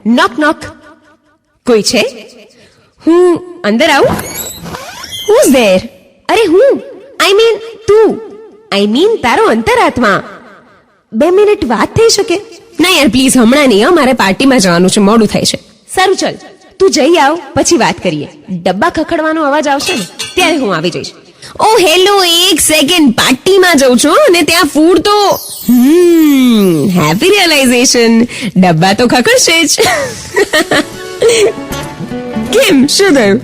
નોક નોક. કોઈ છે? હું અંદર આવું? Who's there? અરે હું તું તારો અંતરાત્મા. 2 મિનિટ વાત થઈ શકે? ના યાર પ્લીઝ, હમણાં નહીં. મારે પાર્ટીમાં જવાનું છે, મોડું થાય છે. સારું ચલ, તું જઈ આવ, પછી વાત કરીએ. ડબ્બા ખખડવાનો અવાજ આવશે ને ત્યારે હું આવી જઈશ. ઓ હેલો, 1 સેકન્ડ. પાર્ટીમાં જઉં છું અને ત્યાં ફૂડ તો હેપી રિયલાઇઝેશન. ડબ્બા તો ખખડશે જ. કેમ, શું થયું?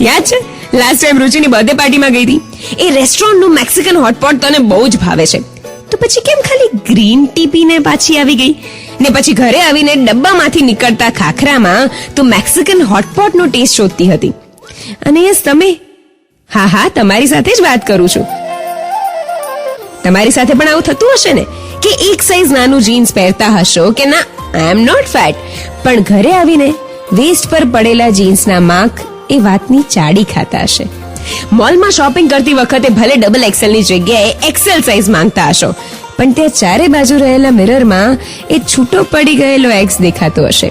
યાદ છે લાસ્ટ ટાઈમ રુચિની બર્થડે પાર્ટીમાં ગઈ હતી? એ રેસ્ટોરન્ટનું મેક્સિકન હોટપોટ તને બહુ જ ભાવે છે, તો પછી કેમ ખાલી ગ્રીન ટી પીને પાછી આવી ગઈ? ને પછી ઘરે આવીને ડબ્બામાંથી નીકળતા ખાખરામાં તું મેક્સિકન હોટપોટનો ટેસ્ટ શોધતી હતી. અને યસ, તમે, હા તમારી સાથે જ વાત કરું છું. તમારી સાથે પણ આવું થતું હશે ને કે એક સાઈઝ નાનું જીન્સ પહેરતા હશો કે ના આઈ એમ નોટ ફેટ, પણ ઘરે આવીને વેસ્ટ પર પડેલા જીન્સના માખ એ વાતની ચાડી ખાતા હશે. મોલમાં શોપિંગ કરતી વખતે ભલે ડબલ એક્સેલની જગ્યાએ એક્સેલ સાઈઝ માંગતા હશો, પણ ત્યાં ચારે બાજુ રહેલા મિરરમાં એ છૂટો પડી ગયેલો એક્સ દેખાતો હશે.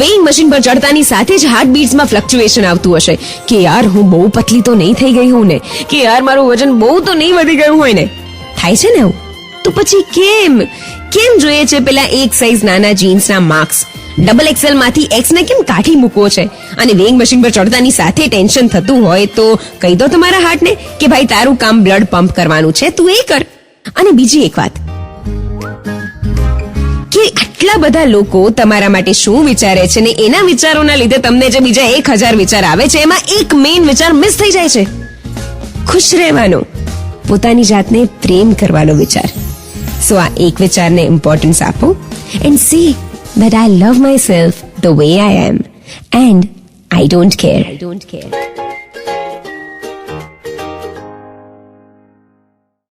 વેઇંગ મશીન પર ચડતાની સાથે જ હાર્ટબીટ્સમાં ફ્લક્ચ્યુએશન આવતું હશે કે યાર હું બહુ પતલી તો નહીં થઈ ગઈ હું ને, કે યાર મારું વજન બહુ તો નહીં વધી ગયું હોય ને. થાય છે ને આવું? તો પછી કેમ જોઈએ છે પેલા એક સાઈઝ નાના જીન્સના માર્ક્સ? ડબલ એક્સેલ માંથી એક્સ ને કેમ કાઢી મૂકવો છે? અને વેઇંગ મશીન પર ચડતાની સાથે ટેન્શન થતું હોય તો કહી દો તમારા હાર્ટને કે ભાઈ તારું કામ બ્લડ પંપ કરવાનું છે, તું એ કર. અને બીજી એક વાત કે આટલા બધા લોકો તમારા માટે શું વિચારે છે ને એના વિચારોના લીધે તમને જે બીજા 1000 વિચાર આવે છે એમાં એક મેઇન વિચાર મિસ થઈ જાય છે. ખુશ રહેવાનો, પોતાની જાતને પ્રેમ કરવાનો વિચાર. સો આ એક વિચારને ઇમ્પોર્ટન્સ આપો and C that I love myself the way I am and I don't care.